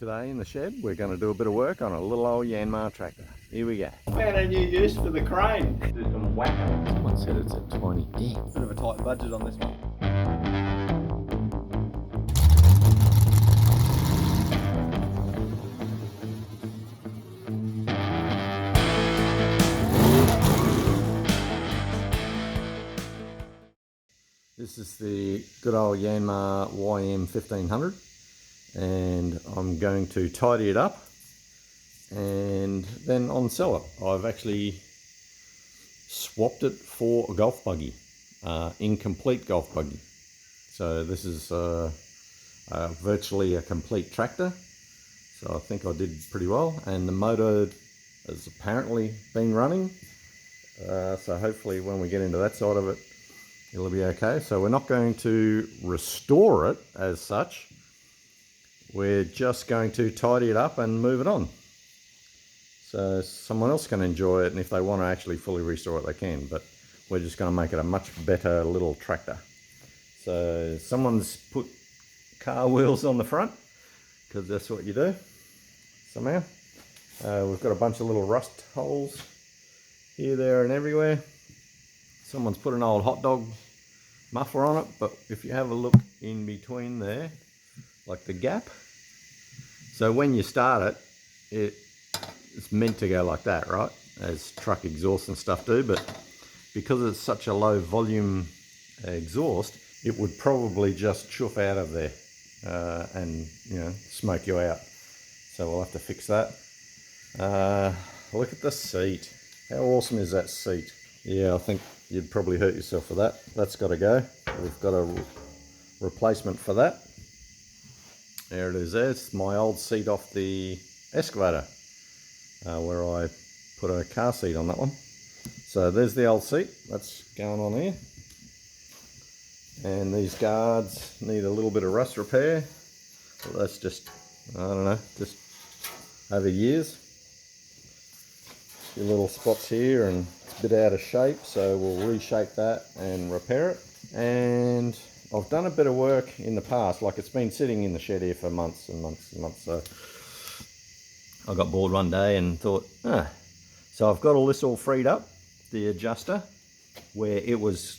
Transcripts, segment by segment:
Today in the shed we're going to do a bit of work on a little old Yanmar tractor. Here we go. Found a new use for the crane. Do some whacking. Someone said it's a tiny dent. Bit of a tight budget on this one. This is the good old Yanmar YM1500 and I'm going to tidy it up and then on sell it. I've actually swapped it for a golf buggy, incomplete golf buggy. So this is virtually a complete tractor. So I think I did pretty well, and the motor has apparently been running. So hopefully when we get into that side of it, it'll be okay. So we're not going to restore it as such. We're just going to tidy it up and move it on. So someone else can enjoy it, and if they want to actually fully restore it, they can. But we're just going to make it a much better little tractor. So someone's put car wheels on the front, because that's what you do somehow. We've got a bunch of little rust holes here, there and everywhere. Someone's put an old hot dog muffler on it, but if you have a look in between there, like the gap, so when you start it, it's meant to go like that, right, as truck exhaust and stuff do, but because it's such a low volume exhaust, it would probably just chuff out of there and, you know, smoke you out. So we'll have to fix that. Look at the seat. How awesome is that seat? Yeah, I think you'd probably hurt yourself for that. That's got to go. We've got a replacement for that. There it is there. It's my old seat off the excavator where I put a car seat on that one. So there's the old seat. That's going on here. And these guards need a little bit of rust repair. Well, that's just, I don't know, just over years. A few little spots here and it's a bit out of shape, so we'll reshape that and repair it. And I've done a bit of work in the past, like it's been sitting in the shed here for months and months and months. So I got bored one day and thought, so I've got all this all freed up, the adjuster, where it was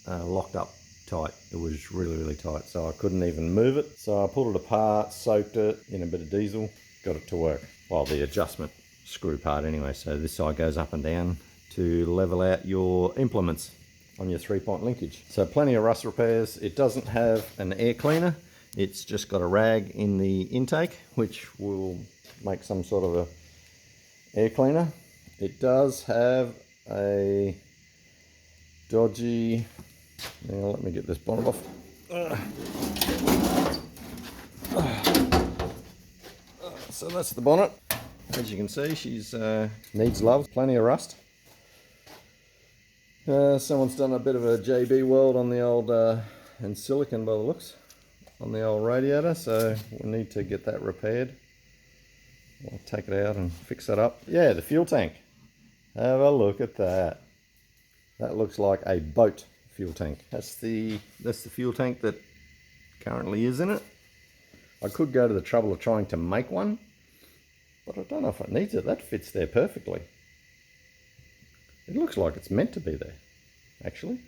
locked up tight. It was really, really tight, so I couldn't even move it. So I pulled it apart, soaked it in a bit of diesel, got it to work. Well, the adjustment screw part anyway, so this side goes up and down to level out your implements on your 3-point linkage. So plenty of rust repairs. It doesn't have an air cleaner. It's just got a rag in the intake, which will make some sort of a air cleaner. It does have a dodgy, now let me get this bonnet off. So that's the bonnet. As you can see, she's needs love, plenty of rust. Someone's done a bit of a JB weld on the old, and silicon by the looks, on the old radiator, so we need to get that repaired. I'll take it out and fix that up. Yeah, the fuel tank. Have a look at that. That looks like a boat fuel tank. That's the fuel tank that currently is in it. I could go to the trouble of trying to make one, but I don't know if it needs it. That fits there perfectly. It looks like it's meant to be there, actually,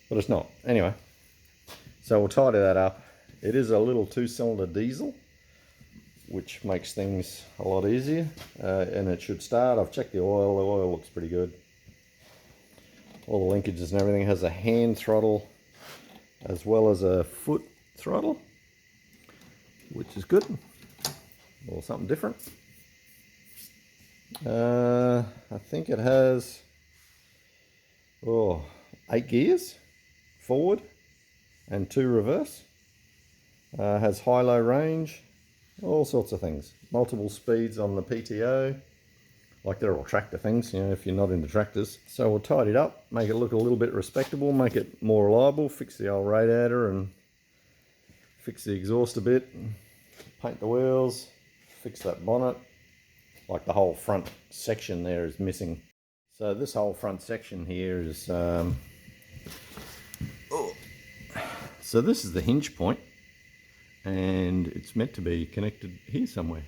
but it's not. Anyway, so we'll tidy that up. It is a little 2-cylinder diesel, which makes things a lot easier, and it should start. I've checked the oil. The oil looks pretty good. All the linkages and everything. Has a hand throttle as well as a foot throttle, which is good, or something different. I think it has 8 gears forward and 2 reverse. Has high-low range, all sorts of things. Multiple speeds on the PTO, like they're all tractor things, you know, if you're not into tractors. So we'll tidy it up, make it look a little bit respectable, make it more reliable, fix the old radiator and fix the exhaust a bit, paint the wheels, fix that bonnet. Like the whole front section there is missing. So this whole front section here is, so this is the hinge point, and it's meant to be connected here somewhere.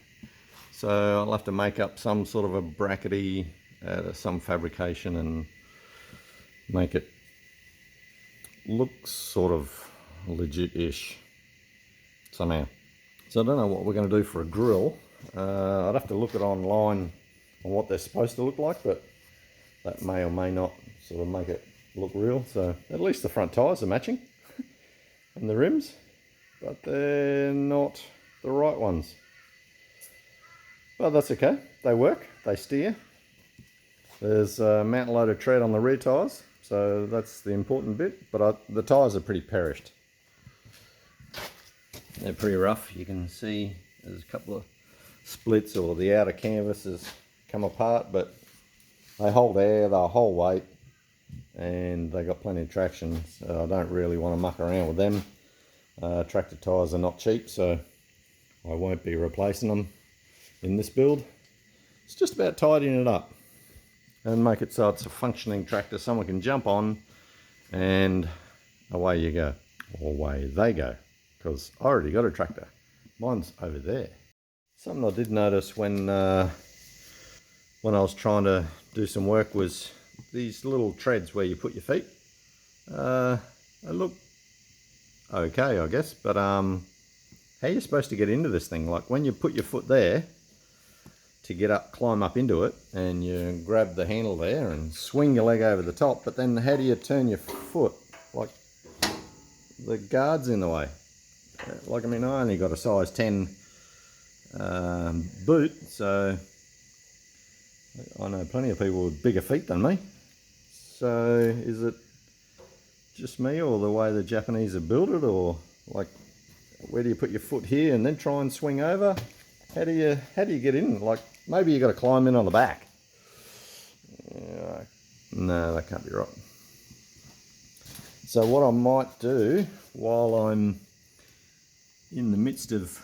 So I'll have to make up some sort of a brackety, some fabrication, and make it look sort of legit-ish somehow. So I don't know what we're going to do for a grill. I'd have to look it online on what they're supposed to look like, but that may or may not sort of make it look real. So at least the front tyres are matching and the rims, but they're not the right ones. But that's okay, they work, they steer. There's a mountain load of tread on the rear tyres, so that's the important bit, but the tyres are pretty perished. They're pretty rough. You can see there's a couple of splits, or the outer canvas has come apart, but they hold air, they'll hold weight, and they got plenty of traction, so I don't really want to muck around with them. Tractor tyres are not cheap, so I won't be replacing them in this build. It's just about tidying it up and make it so it's a functioning tractor someone can jump on, and away you go, or away they go, because I already got a tractor. Mine's over there. Something I did notice when I was trying to do some work was these little treads where you put your feet. They look okay, I guess, but how are you supposed to get into this thing? Like when you put your foot there to get up, climb up into it, and you grab the handle there and swing your leg over the top, but then how do you turn your foot? Like the guard's in the way. Like, I mean, I only got a size 10 boot, so I know plenty of people with bigger feet than me. So is it just me, or the way the Japanese have built it, or like where do you put your foot here and then try and swing over? How do you get in? Like maybe you got to climb in on the back. No, that can't be right. So what I might do while I'm in the midst of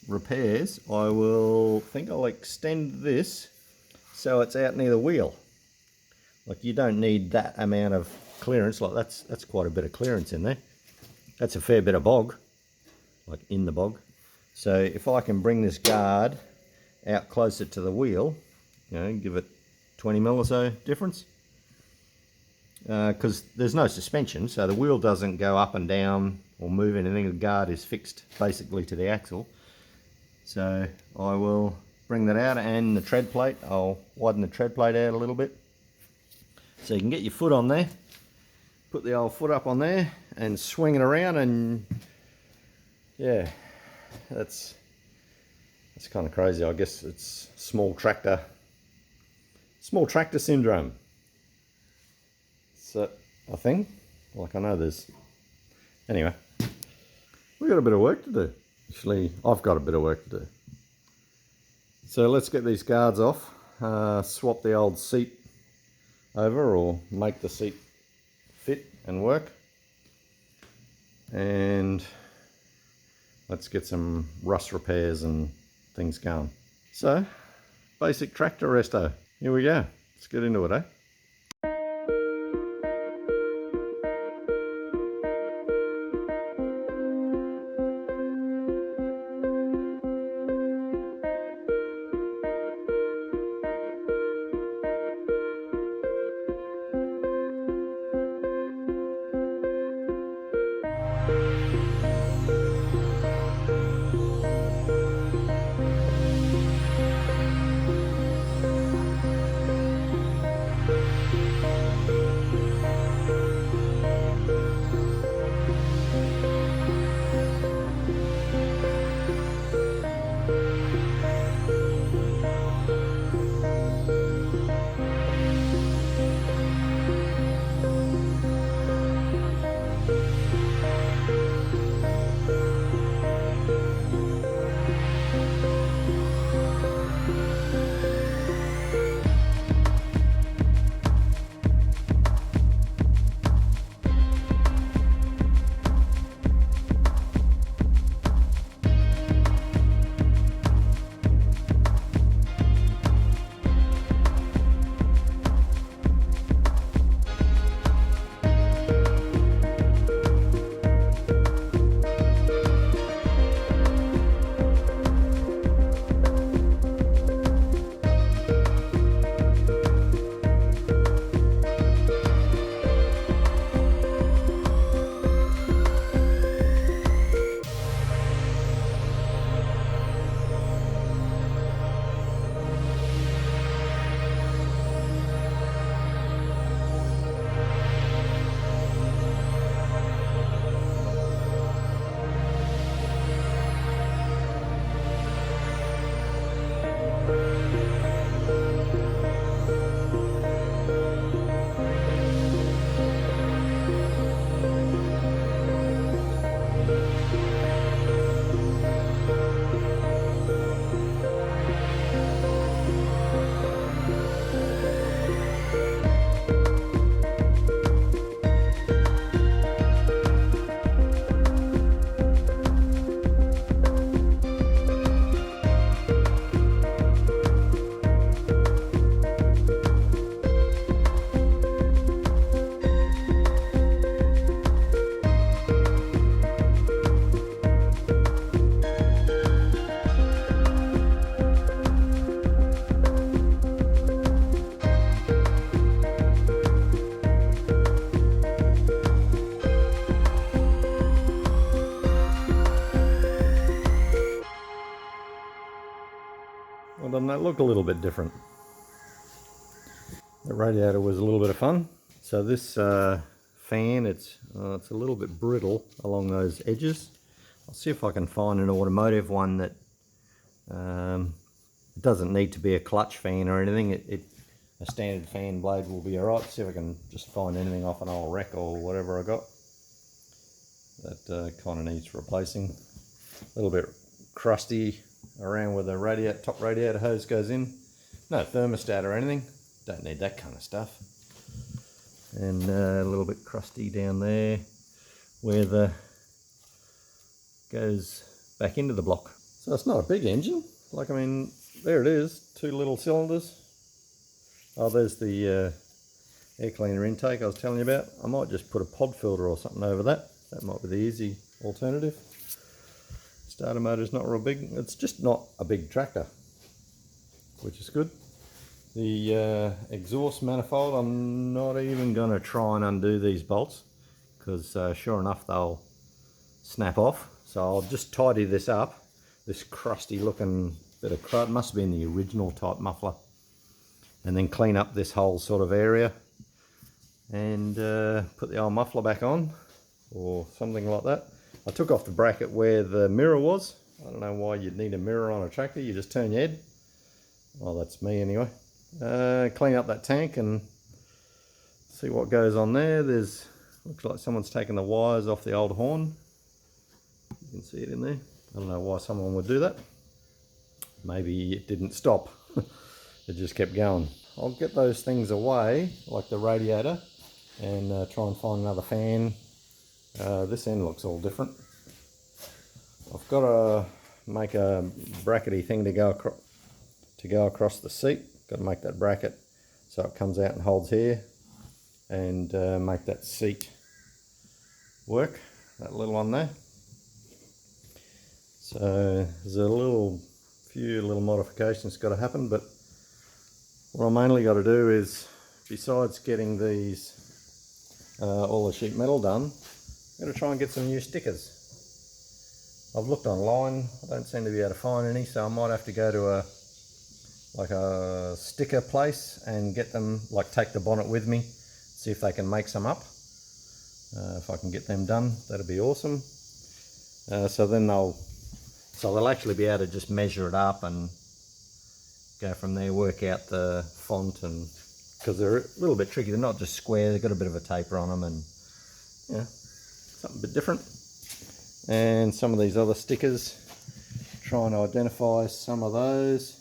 repairs, I'll extend this so it's out near the wheel. Like you don't need that amount of clearance. Like that's quite a bit of clearance in there. That's a fair bit of bog, like in the bog. So if I can bring this guard out closer to the wheel, you know, give it 20 mil or so difference, because there's no suspension, so the wheel doesn't go up and down or move anything. The guard is fixed basically to the axle. So I will bring that out, and the tread plate, I'll widen the tread plate out a little bit so you can get your foot on there, put the old foot up on there and swing it around, and yeah, that's kind of crazy. I guess it's small tractor syndrome. So I think, like, I know there's, anyway, we've got a bit of work to do. Actually, I've got a bit of work to do. So let's get these guards off, swap the old seat over, or make the seat fit and work, and let's get some rust repairs and things going. So, basic tractor resto. Here we go. Let's get into it, eh? Well, doesn't that look a little bit different? The radiator was a little bit of fun. So this fan, it's a little bit brittle along those edges. I'll see if I can find an automotive one that it doesn't need to be a clutch fan or anything. A standard fan blade will be alright. See if I can just find anything off an old wreck or whatever I got that kind of needs replacing. A little bit crusty around where the top radiator hose goes in. No thermostat or anything. Don't need that kind of stuff. And a little bit crusty down there where the goes back into the block. So it's not a big engine. Like, I mean, there it is, 2 little cylinders. Oh, there's the air cleaner intake I was telling you about. I might just put a pod filter or something over that. That might be the easy alternative. Starter motor's not real big. It's just not a big tractor, which is good. The exhaust manifold, I'm not even going to try and undo these bolts because sure enough they'll snap off. So I'll just tidy this up. This crusty looking bit of crud must have been the original type muffler. And then clean up this whole sort of area and put the old muffler back on or something like that. I took off the bracket where the mirror was. I don't know why you'd need a mirror on a tractor. You just turn your head. Well, that's me anyway. Clean up that tank and see what goes on there. Looks like someone's taken the wires off the old horn. You can see it in there. I don't know why someone would do that. Maybe it didn't stop. It just kept going. I'll get those things away, like the radiator, and try and find another fan. This end looks all different. I've got to make a brackety thing to go across the seat. Got to make that bracket so it comes out and holds here, and make that seat work. That little one there. So there's a few little modifications got to happen, but what I mainly got to do is, besides getting these all the sheet metal done, I'm going to try and get some new stickers. I've looked online, I don't seem to be able to find any, so I might have to go to a sticker place and get them, like take the bonnet with me, see if they can make some up. If I can get them done, that'd be awesome. So they'll actually be able to just measure it up and go from there, work out the font, and because they're a little bit tricky, they're not just square, they've got a bit of a taper on them, and yeah, something a bit different. And some of these other stickers, trying to identify some of those,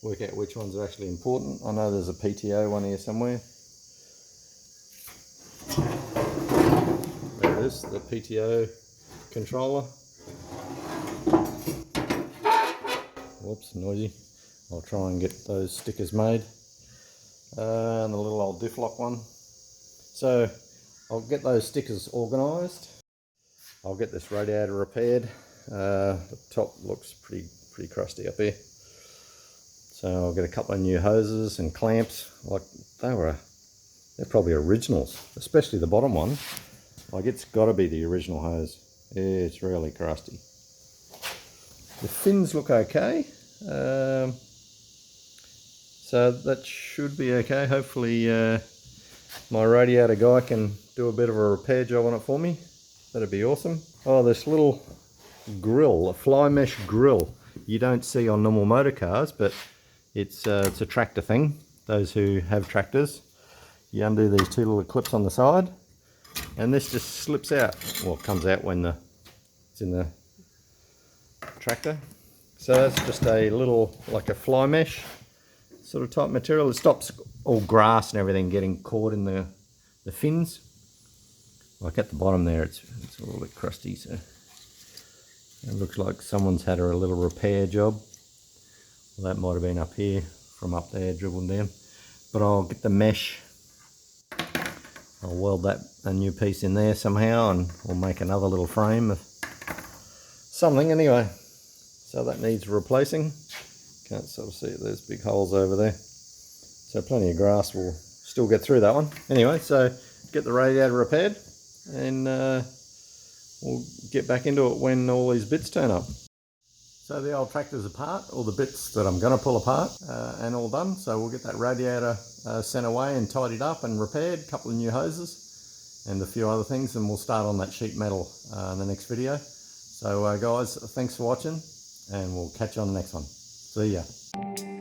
work out which ones are actually important. I know there's a PTO one here somewhere. There it is, the PTO controller. Whoops, noisy. I'll try and get those stickers made. And the little old diff lock one. So I'll get those stickers organised. I'll get this radiator repaired. The top looks pretty crusty up here. So I'll get a couple of new hoses and clamps. Like they're probably originals, especially the bottom one. Like it's got to be the original hose. It's really crusty. The fins look okay. So that should be okay. Hopefully my radiator guy can do a bit of a repair job on it for me. That'd be awesome. Oh, this little grill, a fly mesh grill, you don't see on normal motor cars, but it's a tractor thing. Those who have tractors, you undo these 2 little clips on the side, and this just slips out. Well, it comes out when it's in the tractor. So that's just a little, like a fly mesh sort of type material. It stops all grass and everything getting caught in the fins. Like at the bottom there, it's a little bit crusty, so it looks like someone's had a little repair job. Well, that might have been up here, from up there, dribbled down. But I'll get the mesh, I'll weld a new piece in there somehow, and we'll make another little frame of something anyway. So that needs replacing. Can't sort of see it, there's big holes over there. So plenty of grass will still get through that one. Anyway, so get the radiator repaired, and we'll get back into it when all these bits turn up. So the old tractor's apart, all the bits that I'm going to pull apart and all done. So we'll get that radiator sent away and tidied up and repaired, a couple of new hoses and a few other things, and we'll start on that sheet metal in the next video. So guys, thanks for watching, and we'll catch you on the next one. See ya.